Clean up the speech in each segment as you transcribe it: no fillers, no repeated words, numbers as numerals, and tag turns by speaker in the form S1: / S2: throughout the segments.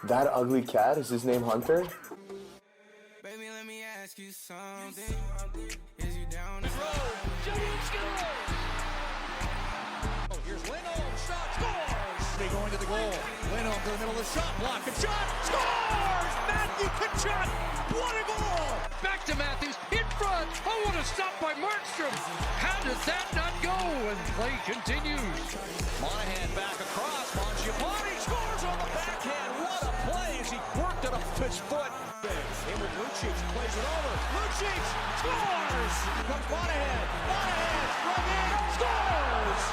S1: That ugly cat, is his name Hunter?
S2: Baby, let me ask you something. Is you down the road?
S3: Oh, here's Lindholm, shot, scores! They going to the goal. Lindholm to the middle of the shot block, and shot, scores! Matthew Tkachuk, what a goal!
S4: Back to Matthews, in front. Oh, what a stop by Brannstrom. How does that not go? And play continues.
S3: Monahan back across, Mangiapane scores on the backhand. What a play as he worked it up to his foot. In with Lucic, plays it over. Lucic scores! Comes Monahan. Monahan from in, scores!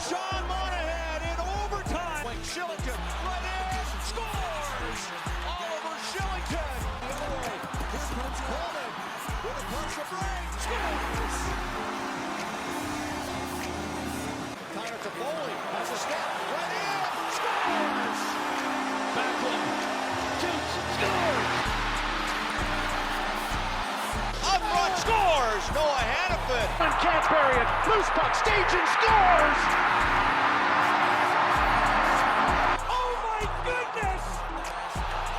S3: Sean Monahan in overtime. Like Shillington, right in, scores! Oliver Shillington. The other way. Here comes Coleman with a punch to break. Scores! Connor to Boury. Has a step. Right in, scores! Backlund. Shoots, scores! Up front, scores! Noah Hannafin.
S5: And can't bury it. Loose puck, staging, scores!
S6: Oh my goodness!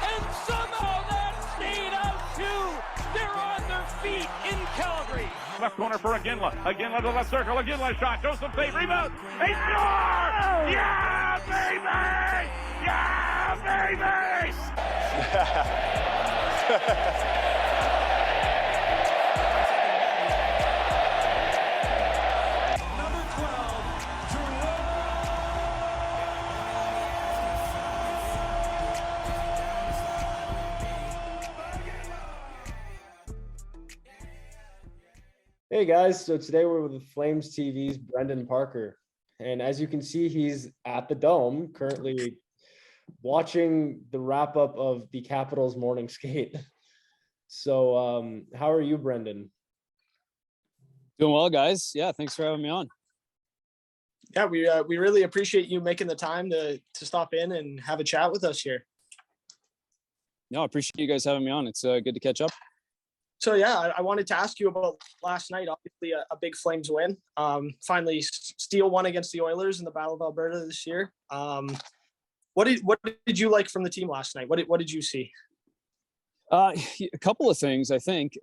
S6: And somehow that stayed out too. They're on their feet in Calgary.
S5: Left corner for Iginla. Iginla to the left circle. Iginla shot. Joseph save. Rebound. They score! Yeah, baby! Yeah, baby!
S3: Number 12, Jerome.
S7: Hey guys, so today we're with Flames TV's Brendan Parker. And as you can see, he's at the Dome currently watching the wrap up of the Capitals morning skate. So how are you, Brendan?
S8: Doing well, guys. Yeah, thanks for having me on.
S9: Yeah, we really appreciate you making the time to stop in and have a chat with us here.
S8: No, I appreciate you guys having me on. It's good to catch up.
S9: So yeah, I wanted to ask you about last night. Obviously, a big Flames win. Finally, steal one against the Oilers in the Battle of Alberta this year. What did you like from the team last night? What did you see?
S8: A couple of things, I think.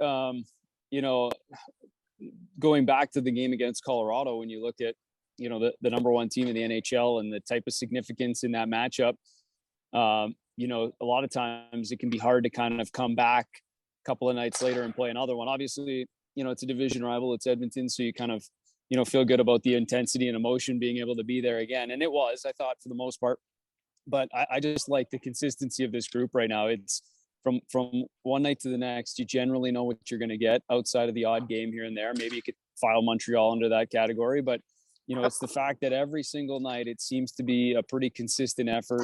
S8: Going back to the game against Colorado, when you look at the number one team in the NHL and the type of significance in that matchup, a lot of times it can be hard to kind of come back a couple of nights later and play another one. Obviously, it's a division rival. It's Edmonton, so you kind of feel good about the intensity and emotion being able to be there again. And it was, I thought, for the most part. But I just like the consistency of this group right now. It's from one night to the next, you generally know what you're going to get outside of the odd game here and there. Maybe you could file Montreal under that category, but it's the fact that every single night it seems to be a pretty consistent effort.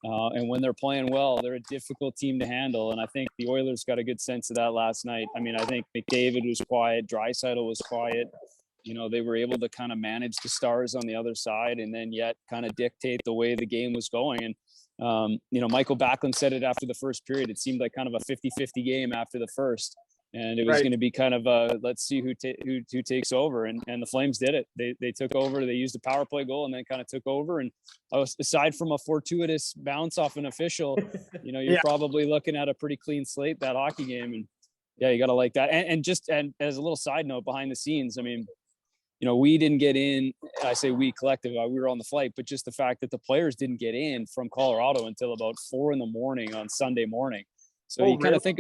S8: And when they're playing well, they're a difficult team to handle. And I think the Oilers got a good sense of that last night. I mean, I think McDavid was quiet. Draisaitl was quiet. They were able to kind of manage the Stars on the other side and then yet kind of dictate the way the game was going. And, Michael Backlund said it after the first period. It seemed like kind of a 50-50 game after the first. And it was going to be kind of a, let's see who takes over. And the Flames did it. They took over. They used a power play goal and then kind of took over. And aside from a fortuitous bounce off an official, you're probably looking at a pretty clean slate that hockey game. And yeah, you got to like that. And as a little side note behind the scenes, I mean, we didn't get in. I say we collectively, we were on the flight, but just the fact that the players didn't get in from Colorado until about 4 a.m. on Sunday morning. So you kind of think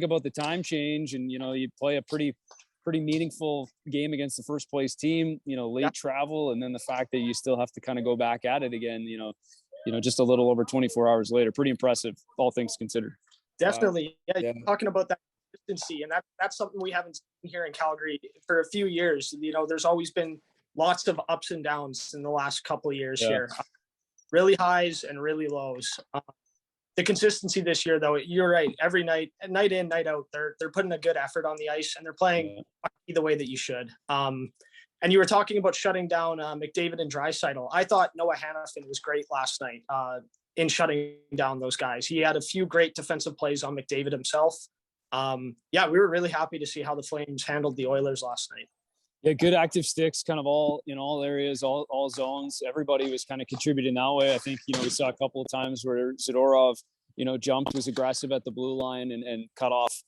S8: about the time change, and you play a pretty meaningful game against the first place team. Late travel, and then the fact that you still have to kind of go back at it again. Just a little over 24 hours later. Pretty impressive, all things considered.
S9: Definitely, yeah. Talking about that consistency, and that's something we haven't seen here in Calgary for a few years. There's always been lots of ups and downs in the last couple of years here. Really highs and really lows. The consistency this year, though, you're right. Every night in, night out, they're putting a good effort on the ice, and they're playing the way that you should. And you were talking about shutting down McDavid and Draisaitl. I thought Noah Hannafin was great last night in shutting down those guys. He had a few great defensive plays on McDavid himself. We were really happy to see how the Flames handled the Oilers last night.
S8: Yeah, good active sticks, kind of all in all areas, all zones. Everybody was kind of contributing that way. I think, we saw a couple of times where Zadorov, jumped, was aggressive at the blue line and cut off,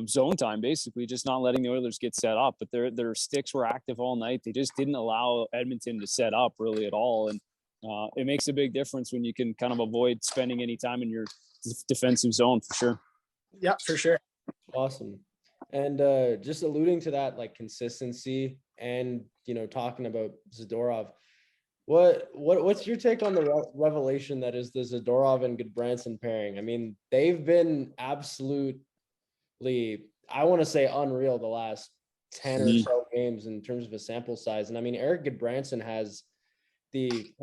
S8: zone time, basically just not letting the Oilers get set up. But their sticks were active all night. They just didn't allow Edmonton to set up really at all. And it makes a big difference when you can kind of avoid spending any time in your defensive zone, for sure.
S9: Yeah, for sure.
S7: Awesome. And just alluding to that, like consistency and, talking about Zadorov, what's your take on the revelation that is the Zadorov and Goodbranson pairing? I mean, they've been absolutely, I want to say unreal the last 10 or so games in terms of a sample size. And I mean, Eric Goodbranson has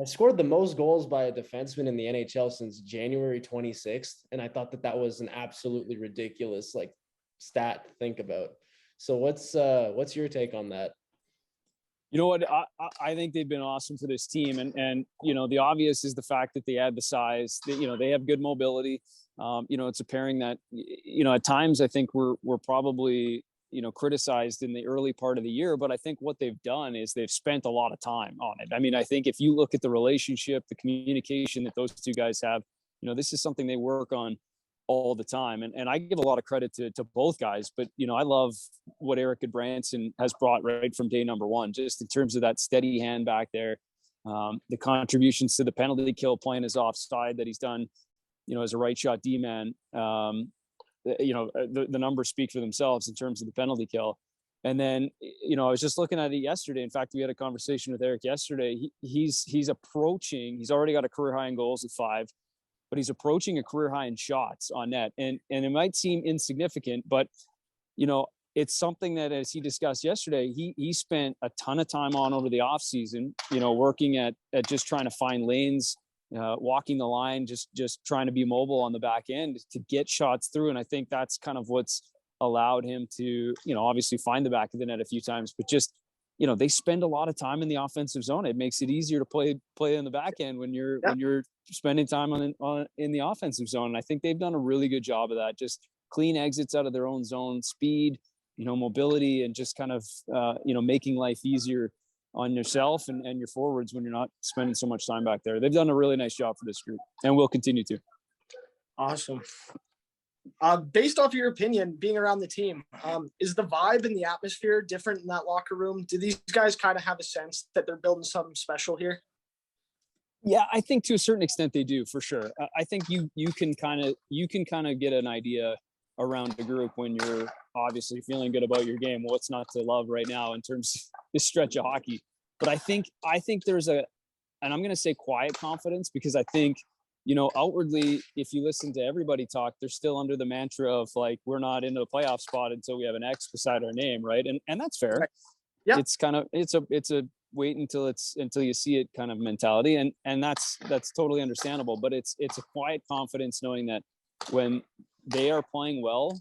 S7: scored the most goals by a defenseman in the NHL since January 26th. And I thought that was an absolutely ridiculous, stat to think about. So what's your take on that?
S8: You know what? I think they've been awesome for this team. And the obvious is the fact that they add the size, they have good mobility. It's a pairing that, at times I think we're probably, criticized in the early part of the year, but I think what they've done is they've spent a lot of time on it. I mean, I think if you look at the relationship, the communication that those two guys have, this is something they work on all the time. And I give a lot of credit to both guys, but, I love what Eric Goodbranson has brought right from day number one, just in terms of that steady hand back there, the contributions to the penalty kill, playing his offside that he's done, as a right shot D-man. The numbers speak for themselves in terms of the penalty kill. And then, I was just looking at it yesterday. In fact, we had a conversation with Eric yesterday. He's already got a career high in goals at 5, but he's approaching a career high in shots on net. And it might seem insignificant, but, it's something that, as he discussed yesterday, he spent a ton of time on over the off season, working at just trying to find lanes, walking the line, just trying to be mobile on the back end to get shots through. And I think that's kind of what's allowed him to, obviously find the back of the net a few times, but just, they spend a lot of time in the offensive zone. It makes it easier to play in the back end when you're spending time in the offensive zone. And I think they've done a really good job of that. Just clean exits out of their own zone, speed, mobility, and just kind of, making life easier on yourself and your forwards when you're not spending so much time back there. They've done a really nice job for this group and will continue to.
S9: Awesome. Based off your opinion, being around the team, is the vibe and the atmosphere different in that locker room? Do these guys kind of have a sense that they're building something special here?
S8: Yeah, I think to a certain extent they do, for sure. I think you can kind of get an idea around the group when you're obviously feeling good about your game. What's not to love right now in terms of this stretch of hockey? But I think there's and I'm going to say quiet confidence, because I think, outwardly, if you listen to everybody talk, they're still under the mantra of we're not into the playoff spot until we have an X beside our name. Right. And that's fair. Right. Yeah. It's a wait until you see it kind of mentality. And that's totally understandable, but it's a quiet confidence knowing that when they are playing well,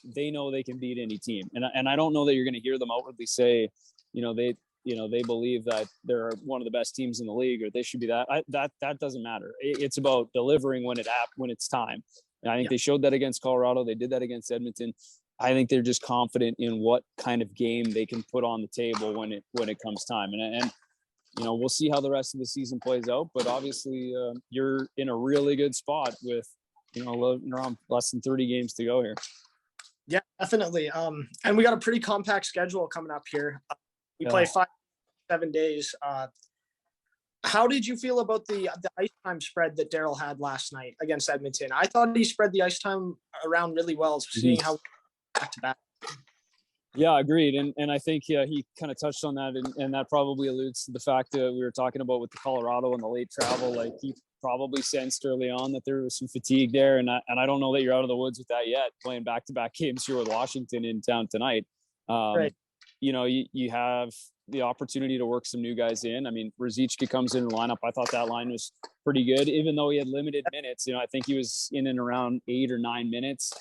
S8: they know they can beat any team. And I don't know that you're going to hear them outwardly say, they believe that they're one of the best teams in the league, or they should be that. That doesn't matter. It's about delivering when it's time. And I think they showed that against Colorado. They did that against Edmonton. I think they're just confident in what kind of game they can put on the table when it comes time. And we'll see how the rest of the season plays out. But obviously, you're in a really good spot with around less than 30 games to go here.
S9: Yeah, definitely. And we got a pretty compact schedule coming up here. We play 5-7 days. How did you feel about the ice time spread that Daryl had last night against Edmonton? I thought he spread the ice time around really well, seeing how back to back.
S8: Yeah, agreed. And I think he kind of touched on that, and that probably alludes to the fact that we were talking about with the Colorado and the late travel. He probably sensed early on that there was some fatigue there, and I don't know that you're out of the woods with that yet. Playing back-to-back games here with Washington in town tonight, right. You have the opportunity to work some new guys in. I mean, Ruzicka comes in the lineup. I thought that line was pretty good, even though he had limited minutes. I think he was in and around 8 or 9 minutes.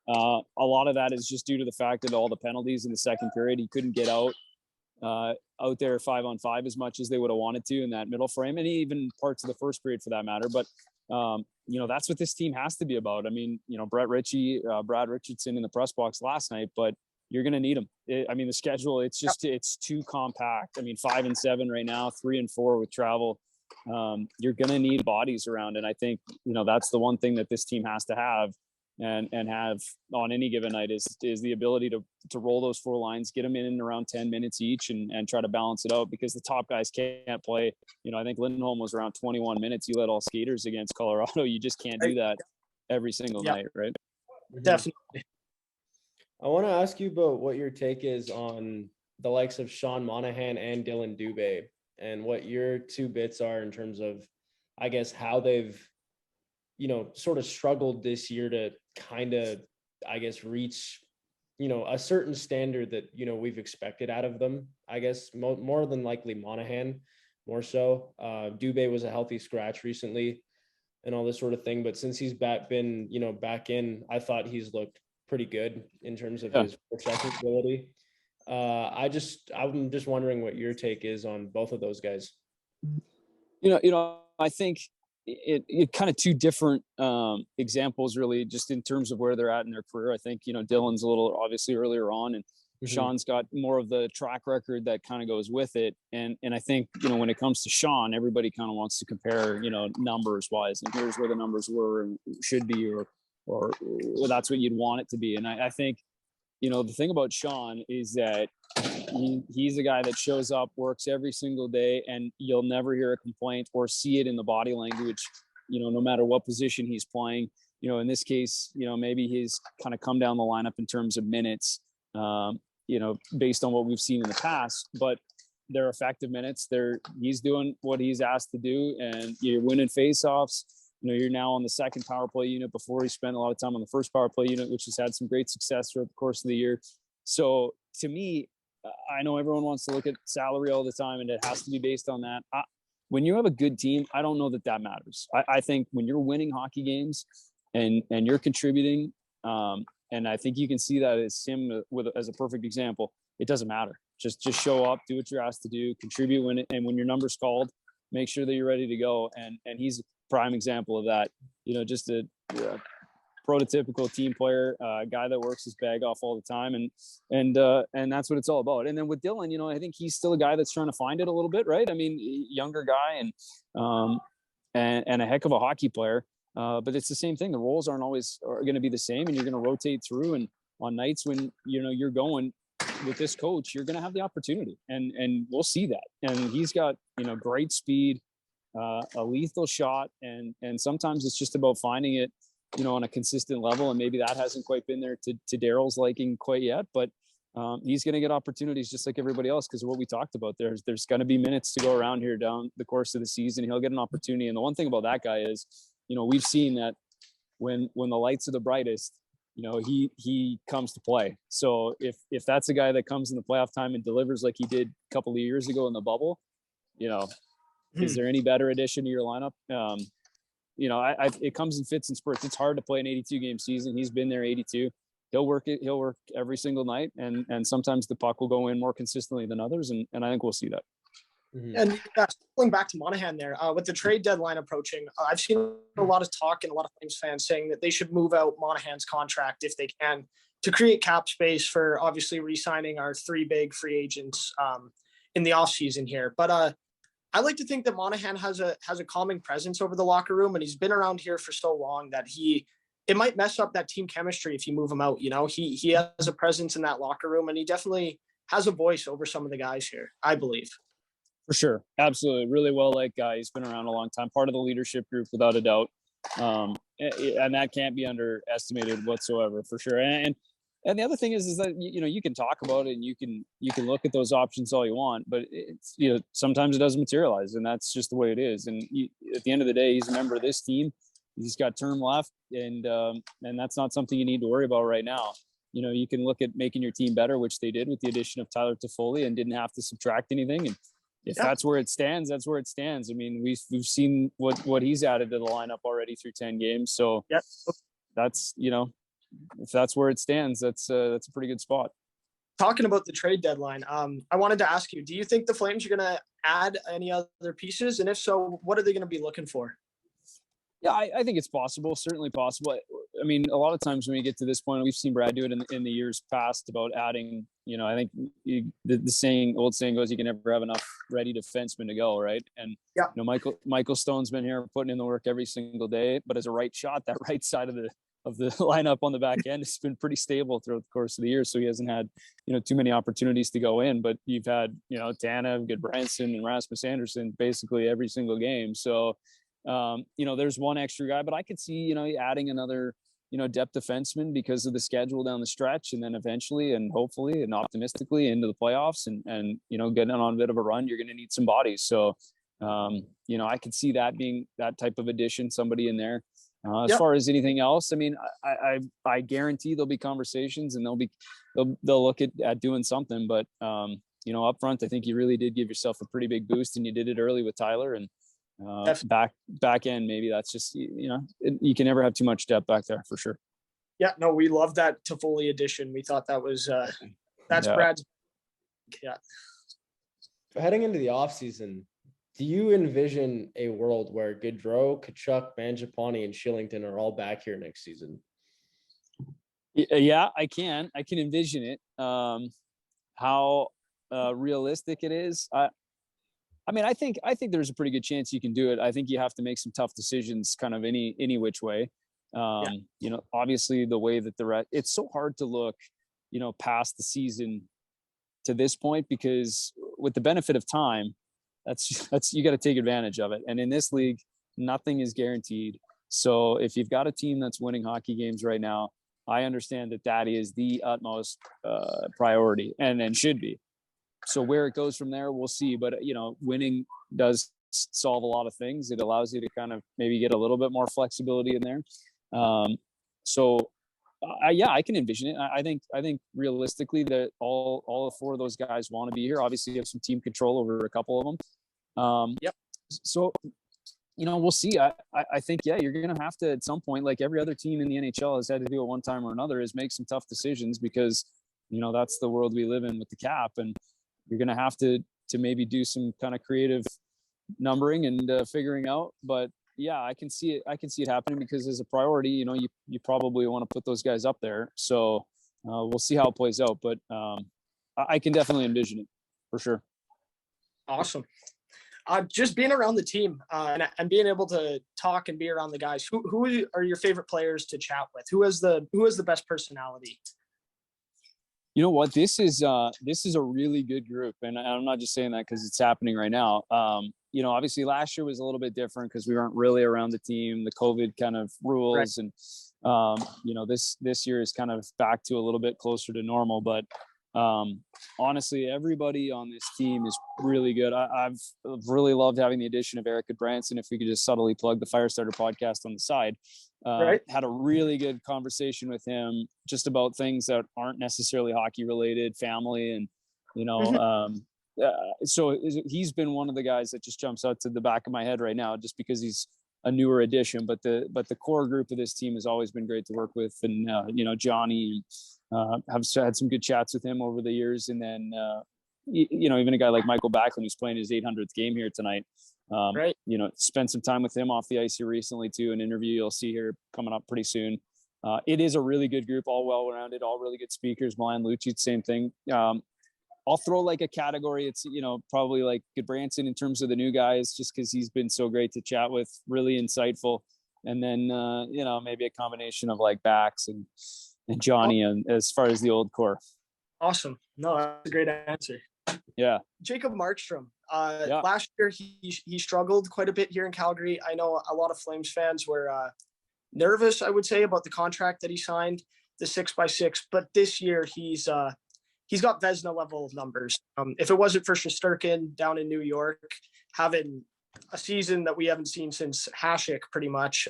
S8: A lot of that is just due to the fact that all the penalties in the second period, he couldn't get out there 5-on-5 as much as they would have wanted to in that middle frame, and even parts of the first period for that matter. But that's what this team has to be about. I mean, Brad Richardson in the press box last night, but you're going to need them. The schedule, it's too compact. I mean, 5-7 right now, 3-4 with travel. you're going to need bodies around. And I think, that's the one thing that this team has to have and have on any given night is the ability to roll those 4 lines, get them in around 10 minutes each and try to balance it out, because the top guys can't play. I think Lindholm was around 21 minutes. You let all skaters against Colorado. You just can't do that every single night, right?
S9: Definitely.
S7: I want to ask you about what your take is on the likes of Sean Monahan and Dillon Dube, and what your 2 bits are in terms of, I guess, how they've, sort of struggled this year to kind of, I guess, reach, a certain standard that, we've expected out of them. I guess more than likely Monahan, more so. Dube was a healthy scratch recently and all this sort of thing. But since he's back in, I thought he's looked pretty good in terms of his checking ability. I'm just wondering what your take is on both of those guys.
S8: I think it kind of 2 different examples, really, just in terms of where they're at in their career. I think, Dillon's a little obviously earlier on, and Sean's got more of the track record that kind of goes with it. And I think, when it comes to Sean, everybody kind of wants to compare, numbers wise, and here's where the numbers were and should be, or that's what you'd want it to be. And I think, the thing about Sean is that he's a guy that shows up, works every single day, and you'll never hear a complaint or see it in the body language, no matter what position he's playing. In this case, maybe he's kind of come down the lineup in terms of minutes, based on what we've seen in the past, but they're effective minutes. He's doing what he's asked to do, and you're winning faceoffs. You're now on the second power play unit. Before he spent a lot of time on the first power play unit, which has had some great success throughout the course of the year. So to me, I know everyone wants to look at salary all the time, and it has to be based on that. When you have a good team, I don't know that matters. I think when you're winning hockey games and you're contributing, and I think you can see that as him as a perfect example. It doesn't matter. Just show up, do what you're asked to do, contribute when your number's called, make sure that you're ready to go. And he's a prime example of that. Just a prototypical team player, a guy that works his bag off all the time, and that's what it's all about. And then with Dillon, I think he's still a guy that's trying to find it a little bit, right? I mean, younger guy and a heck of a hockey player, but it's the same thing. The roles aren't always going to be the same, and you're going to rotate through. And on nights when you're going with this coach, you're going to have the opportunity, and we'll see that. And he's got great speed, a lethal shot, and sometimes it's just about finding it on a consistent level, and maybe that hasn't quite been there to Daryl's liking quite yet, but he's going to get opportunities just like everybody else, because of what we talked about. There's going to be minutes to go around here down the course of the season. He'll get an opportunity, and the one thing about that guy is we've seen that when the lights are the brightest, he comes to play. So if that's a guy that comes in the playoff time and delivers like he did a couple of years ago in the bubble, is there any better addition to your lineup? It comes in fits and spurts. It's hard to play an 82 game season. He's been there 82. He'll work every single night, and sometimes the puck will go in more consistently than others, and I think we'll see that.
S9: And going back to Monahan there, with the trade deadline approaching, I've seen a lot of talk and a lot of Flames fans saying that they should move out Monahan's contract if they can, to create cap space for obviously re-signing our 3 big free agents in the offseason here. But I like to think that Monahan has a calming presence over the locker room, and he's been around here for so long that it might mess up that team chemistry if you move him out. He has a presence in that locker room, and he definitely has a voice over some of the guys here, I believe.
S8: For sure. Absolutely. Really well-liked guy. He's been around a long time, part of the leadership group without a doubt. And that can't be underestimated whatsoever, for sure. And the other thing is that, you can talk about it and you can look at those options all you want, but it's, sometimes it doesn't materialize, and that's just the way it is. And at the end of the day, he's a member of this team. He's got term left, and that's not something you need to worry about right now. You can look at making your team better, which they did with the addition of Tyler Toffoli, and didn't have to subtract anything. And if that's where it stands, that's where it stands. I mean, we've seen what he's added to the lineup already through 10 games. So that's, if that's where it stands, that's a pretty good spot.
S9: Talking about the trade deadline, I wanted to ask you, do you think the Flames are going to add any other pieces? And if so, what are they going to be looking for?
S8: Yeah, I think it's possible, certainly possible. I mean, a lot of times when we get to this point, we've seen Brad do it in the years past about adding, I think the old saying goes, you can never have enough ready defensemen to go. Right. And, Michael Stone's been here putting in the work every single day, but as a right shot, that right side of the lineup on the back end has been pretty stable throughout the course of the year. So he hasn't had, too many opportunities to go in, but you've had, Tanev, Brannstrom, and Rasmus Anderson basically every single game. So, there's one extra guy, but I could see, adding another, depth defenseman because of the schedule down the stretch, and then eventually and hopefully and optimistically into the playoffs and getting on a bit of a run, you're going to need some bodies. So, I could see that being that type of addition, somebody in there. As far as anything else, I mean, I guarantee there'll be conversations and they'll look at doing something, but up front, I think you really did give yourself a pretty big boost, and you did it early with Tyler, and back end, maybe that's just, you can never have too much depth back there for sure.
S9: Yeah, no, we love that Toffoli addition. We thought that was, Brad's. Yeah.
S7: Heading into the offseason, do you envision a world where Gaudreau, Tkachuk, Mangiapane, and Shillington are all back here next season?
S8: Yeah, I can envision it. How realistic it is, I think there's a pretty good chance you can do it. I think you have to make some tough decisions, kind of any which way. Obviously the way that it's so hard to look, past the season to this point, because with the benefit of time, that's you got to take advantage of it. And in this league, nothing is guaranteed. So if you've got a team that's winning hockey games right now, I understand that is the utmost priority and should be. So where it goes from there, we'll see. But, winning does solve a lot of things. It allows you to kind of maybe get a little bit more flexibility in there. I can envision it. I think realistically that all four of those guys want to be here. Obviously, you have some team control over a couple of them. So, we'll see. I think, you're going to have to, at some point, like every other team in the NHL has had to do at one time or another, is make some tough decisions because, that's the world we live in with the cap. And you're going to have to maybe do some kind of creative numbering and figuring out. But yeah, I can see it happening because as a priority, you probably want to put those guys up there. So we'll see how it plays out. But I can definitely envision it for sure.
S9: Awesome. Just being around the team and being able to talk and be around the guys. Who are your favorite players to chat with? Who has the best personality?
S8: You know what? This is a really good group, and I'm not just saying that because it's happening right now. Obviously last year was a little bit different because we weren't really around the team, the COVID kind of rules, right. And this year is kind of back to a little bit closer to normal. But honestly, everybody on this team is really good. I've really loved having the addition of Eric Brannstrom. If we could just subtly plug the Firestarter podcast on the side. Right. Had a really good conversation with him just about things that aren't necessarily hockey related, family, and so he's been one of the guys that just jumps out to the back of my head right now, just because he's a newer addition. But the core group of this team has always been great to work with, and Johnny, have had some good chats with him over the years, and then even a guy like Michael Backlund, who's playing his 800th game here tonight. Right. Spent some time with him off the ice here recently too. An interview you'll see here coming up pretty soon. It is a really good group, all well-rounded, all really good speakers. Milan Lucic, same thing. I'll throw like a category. It's, probably like Goodbranson in terms of the new guys, just because he's been so great to chat with, really insightful. And then, maybe a combination of like Bax and Johnny, and as far as the old core.
S9: Awesome. No, that's a great answer.
S8: Yeah.
S9: Jacob Markstrom. Last year he struggled quite a bit here in Calgary. I know a lot of Flames fans were nervous, I would say, about the contract that he signed, the 6x6. But this year he's got Vezina level numbers. If it wasn't for Shesterkin down in New York having a season that we haven't seen since Hasek, pretty much.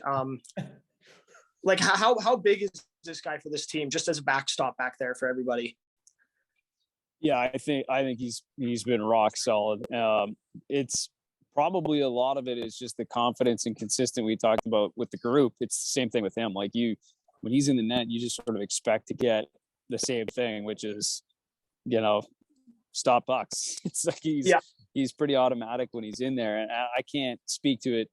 S9: Like how big is this guy for this team, just as a backstop back there for everybody?
S8: Yeah, I think he's been rock solid. It's probably a lot of it is just the confidence and consistent we talked about with the group. It's the same thing with him. Like when he's in the net, you just sort of expect to get the same thing, which is, stop pucks. It's like he's pretty automatic when he's in there. And I can't speak to it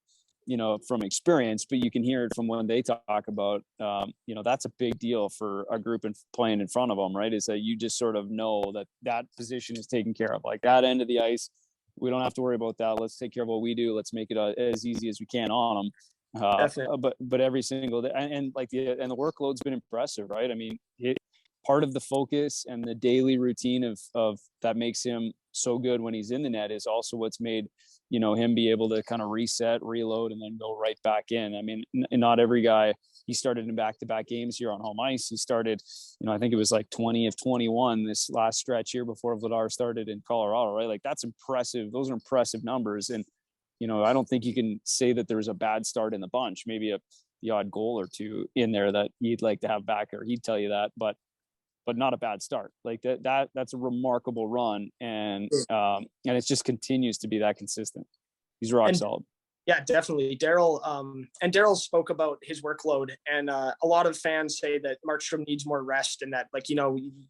S8: from experience, but you can hear it from when they talk about, that's a big deal for a group and playing in front of them, right? Is that you just sort of know that position is taken care of, like that end of the ice. We don't have to worry about that. Let's take care of what we do. Let's make it as easy as we can on them. But every single day, and the workload's been impressive, right? I mean, part of the focus and the daily routine of that makes him so good when he's in the net is also what's made, him be able to kind of reset, reload, and then go right back in. I mean, not every guy, he started in back-to-back games here on home ice. He started, I think it was like 20 of 21 this last stretch here before Vladar started in Colorado, right? Like, that's impressive. Those are impressive numbers. And, I don't think you can say that there's a bad start in the bunch. Maybe the odd goal or two in there that he'd like to have back, or he'd tell you that, but not a bad start. Like that's a remarkable run. And it just continues to be that consistent. He's rock solid.
S9: Yeah, definitely. Daryl spoke about his workload, and a lot of fans say that Markstrom needs more rest, and that,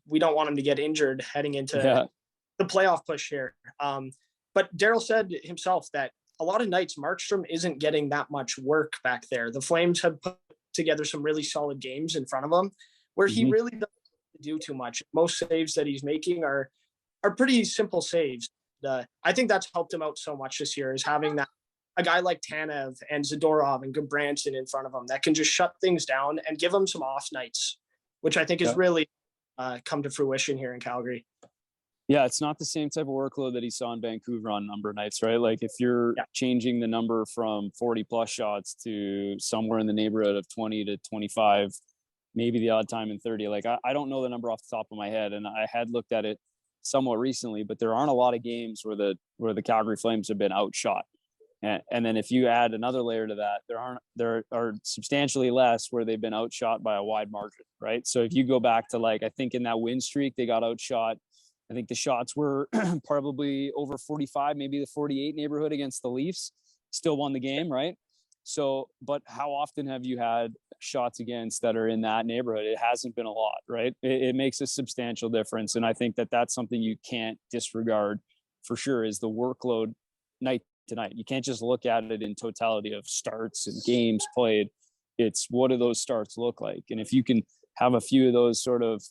S9: we don't want him to get injured heading into the playoff push here. But Daryl said himself that a lot of nights Markstrom isn't getting that much work back there. The Flames have put together some really solid games in front of him where he really doesn't do too much. Most saves that he's making are pretty simple saves. I think that's helped him out so much this year, is having that a guy like Tanev and Zadorov and Brannstrom in front of him that can just shut things down and give him some off nights, which I think has really come to fruition here in Calgary.
S8: Yeah, it's not the same type of workload that he saw in Vancouver on number of nights, right? Like, if you're changing the number from 40 plus shots to somewhere in the neighborhood of 20 to 25, maybe the odd time in 30, like I don't know the number off the top of my head, and I had looked at it somewhat recently, but there aren't a lot of games where the Calgary Flames have been outshot. And then if you add another layer to that, there are substantially less where they've been outshot by a wide margin, right? So if you go back to, I think in that win streak, they got outshot. I think the shots were probably over 45, maybe the 48 neighborhood against the Leafs, still won the game, right? So, but how often have you had shots against that are in that neighborhood? It hasn't been a lot, right? It makes a substantial difference. And I think that that's something you can't disregard for sure, is the workload night to night. You can't just look at it in totality of starts and games played. It's, what do those starts look like? And if you can have a few of those sort of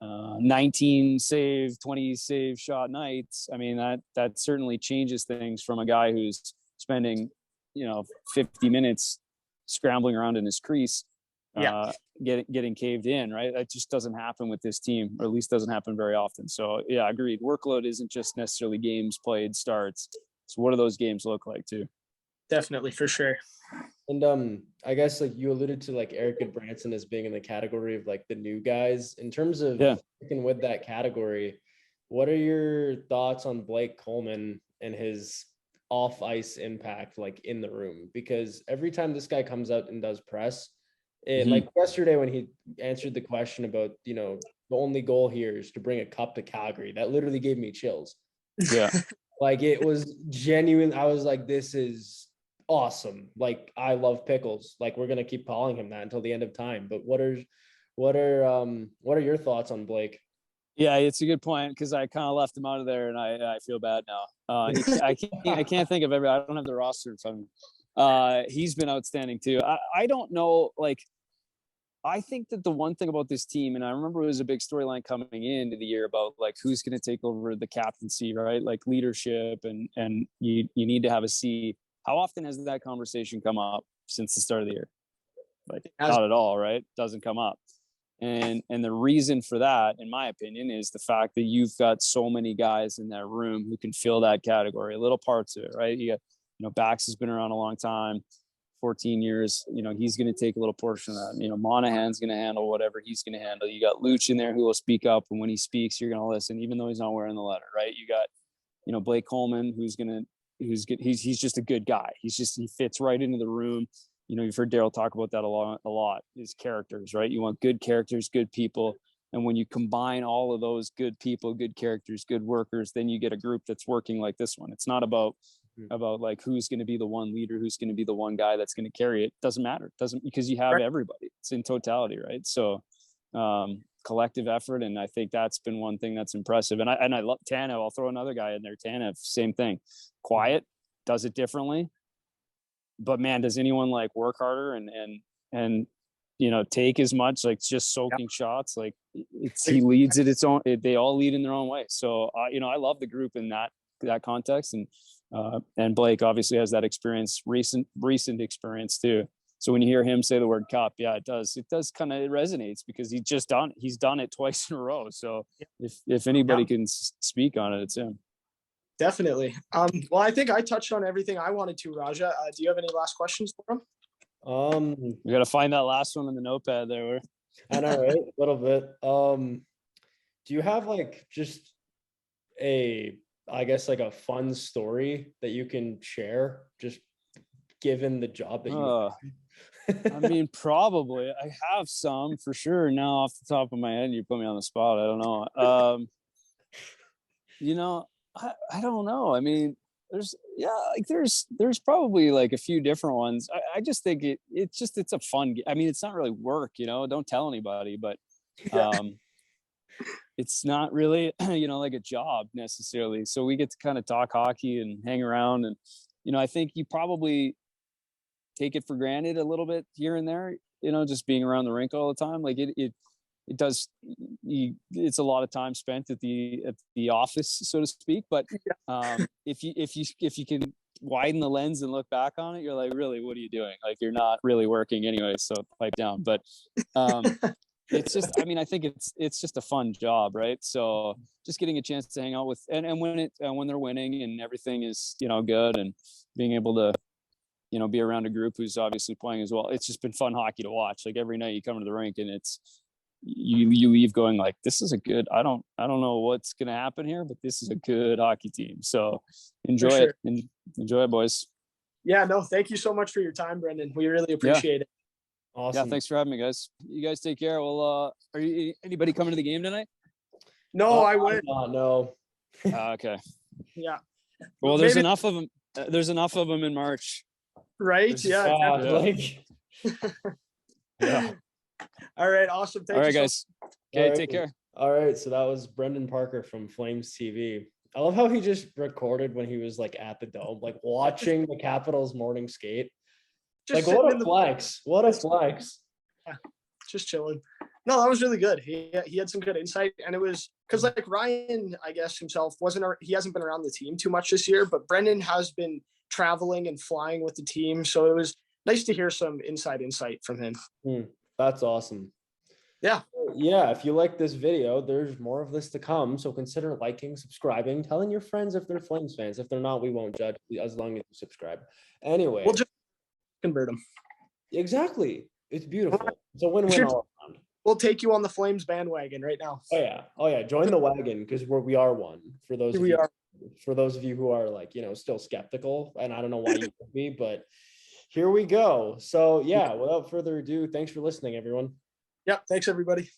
S8: 19 save, 20 save shot nights, I mean, that certainly changes things from a guy who's spending 50 minutes scrambling around in his crease, getting caved in, right? That just doesn't happen with this team, or at least doesn't happen very often. So yeah, agreed. Workload isn't just necessarily games played, starts. So what do those games look like too?
S9: Definitely, for sure.
S7: And I guess you alluded to Eric and Brannstrom as being in the category of the new guys. In terms of sticking with that category, what are your thoughts on Blake Coleman and his off ice impact in the room? Because every time this guy comes out and does press, like yesterday when he answered the question about the only goal here is to bring a cup to Calgary, that literally gave me chills.
S8: Yeah.
S7: It was genuine. I was like, this is awesome. I love Pickles. We're gonna keep calling him that until the end of time. But what are your thoughts on Blake?
S8: Yeah, it's a good point, because I kind of left him out of there, and I feel bad now. I can't think of I don't have the roster in front of me. He's been outstanding too. I don't know. I think that the one thing about this team, and I remember it was a big storyline coming into the year about who's going to take over the captaincy, right? Leadership, and you need to have a seat. How often has that conversation come up since the start of the year? Not at all, right? Doesn't come up. And the reason for that, in my opinion, is the fact that you've got so many guys in that room who can fill that category, little parts of it, right? You got, Bax has been around a long time, 14 years. He's going to take a little portion of that. Monahan's going to handle whatever he's going to handle. You got Luch in there who will speak up, and when he speaks, you're going to listen, even though he's not wearing the letter, right? You got, Blake Coleman, who's good. He's just a good guy. He fits right into the room. You've heard Daryl talk about that a lot, his characters, right? You want good characters, good people. And when you combine all of those good people, good characters, good workers, then you get a group that's working like this one. It's not about who's going to be the one leader, who's going to be the one guy that's going to carry it. Doesn't matter. Because you have everybody. It's in totality, right? So collective effort, and I think that's been one thing that's impressive. And I love Tanev. I'll throw another guy in there. Tanev, same thing. Quiet, does it differently. but man, does anyone like work harder and take as much, like just soaking shots, like he leads it its own, they all lead in their own way. So I love the group in that context, and Blake obviously has that experience, recent experience too. So when you hear him say the word cup, yeah, it does kind of, it resonates because he's done it twice in a row. So if anybody can speak on it, it's him.
S9: Definitely. Well, I think I touched on everything I wanted to, Raja. Do you have any last questions for him?
S8: We got to find that last one in the notepad there.
S7: I know, right? A little bit. Do you have like just I guess like a fun story that you can share, just given the job that you
S8: I mean, probably I have some for sure. Now off the top of my head, you put me on the spot. I don't know. I don't know. I mean, there's probably like a few different ones. I just think it's a fun. I mean, it's not really work, don't tell anybody, but it's not really, like a job necessarily. So we get to kind of talk hockey and hang around. And, I think you probably take it for granted a little bit here and there, just being around the rink all the time. Like it does, it's a lot of time spent at the office, so to speak. But if you can widen the lens and look back on it, you're like, really, what are you doing? Like, you're not really working anyway, so pipe down. But it's just, I mean, I think it's just a fun job, right? So just getting a chance to hang out with, and when they're winning and everything is, good, and being able to, be around a group who's obviously playing as well. It's just been fun hockey to watch. Like every night you come to the rink and it's, you leave going like, this is a good, I don't know what's going to happen here, but this is a good hockey team. So enjoy it. Enjoy it, boys.
S9: Yeah, no, thank you so much for your time, Brendan. We really appreciate it.
S7: Awesome.
S8: Yeah, thanks for having me, guys. You guys take care. Well, are you anybody coming to the game tonight?
S9: No, I wouldn't.
S7: No.
S8: Okay.
S9: Yeah.
S8: Well, there's enough of them. There's enough of them in March.
S9: Right? Yeah.
S8: Yeah.
S9: All right. Awesome.
S8: All right, guys. Okay, take care.
S7: All right. So that was Brendan Parker from Flames TV. I love how he just recorded when he was like at the Dome, like watching the Capitals morning skate. Just like what a flex. What a flex.
S9: Yeah, just chilling. No, that was really good. He had some good insight, and it was because like Ryan, I guess himself he hasn't been around the team too much this year, but Brendan has been traveling and flying with the team. So it was nice to hear some inside insight from him.
S7: That's awesome.
S9: Yeah.
S7: Yeah. If you like this video, there's more of this to come. So consider liking, subscribing, telling your friends if they're Flames fans. If they're not, we won't judge as long as you subscribe. Anyway.
S9: We'll just convert them.
S7: Exactly. It's beautiful. It's a win-win all around.
S9: We'll take you on the Flames bandwagon right now.
S7: Oh yeah. Join the wagon because we are one. For those of you who are like, still skeptical, and I don't know why you would be, but here we go. So yeah, without further ado, thanks for listening, everyone.
S9: Yeah, thanks everybody.